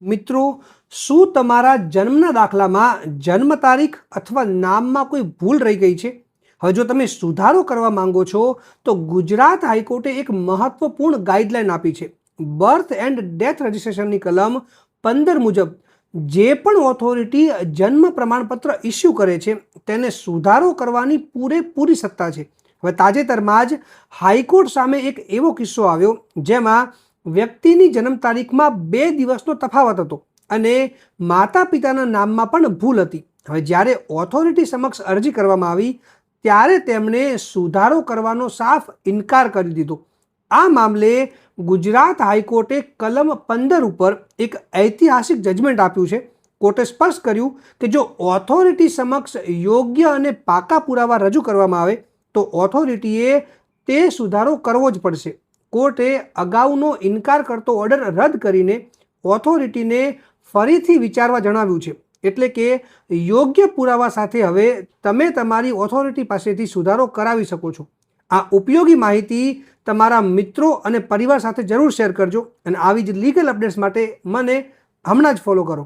મિત્રો, શું તમારા જન્મના દાખલામાં જન્મ તારીખ અથવા નામમાં કોઈ ભૂલ રહી ગઈ છે? હવે જો તમે સુધારો કરવા માંગો છો તો ગુજરાત હાઈકોર્ટે એક મહત્વપૂર્ણ ગાઈડલાઈન આપી છે. બર્થ એન્ડ ડેથ રજિસ્ટ્રેશનની કલમ 15 મુજબ જે પણ ઓથોરિટી જન્મ પ્રમાણપત્ર ઇસ્યુ કરે છે તેને સુધારો કરવાની પૂરેપૂરી સત્તા છે. હવે તાજેતરમાં જ હાઈકોર્ટ સામે એક એવો કિસ્સો આવ્યો જેમાં વ્યક્તિની જન્મ તારીખમાં 2 દિવસનો તફાવત હતો અને માતા પિતાના નામમાં પણ ભૂલ હતી. હવે જ્યારે ઓથોરિટી સમક્ષ અરજી કરવામાં આવી ત્યારે તેમણે સુધારો કરવાનો સાફ ઇનકાર કરી દીધો. આ મામલે ગુજરાત હાઈકોર્ટે કલમ 15 ઉપર એક ઐતિહાસિક જજમેન્ટ આપ્યું છે. કોર્ટે સ્પષ્ટ કર્યું કે જો ઓથોરિટી સમક્ષ યોગ્ય અને પાકા પુરાવા રજૂ કરવામાં આવે તો ઓથોરિટીએ તે સુધારો કરવો જ પડશે. કોર્ટે અગાઉનો ઇનકાર કરતો ઓર્ડર રદ કરીને ઓથોરિટીને ફરીથી વિચારવા જણાવ્યું છે. એટલે કે યોગ્ય પુરાવા સાથે હવે તમે તમારી ઓથોરિટી પાસેથી સુધારો કરાવી શકો છો. આ ઉપયોગી માહિતી તમારા મિત્રો અને પરિવાર સાથે જરૂર શેર કરજો અને આવી જ લીગલ અપડેટ્સ માટે મને હમણાં જ ફોલો કરો.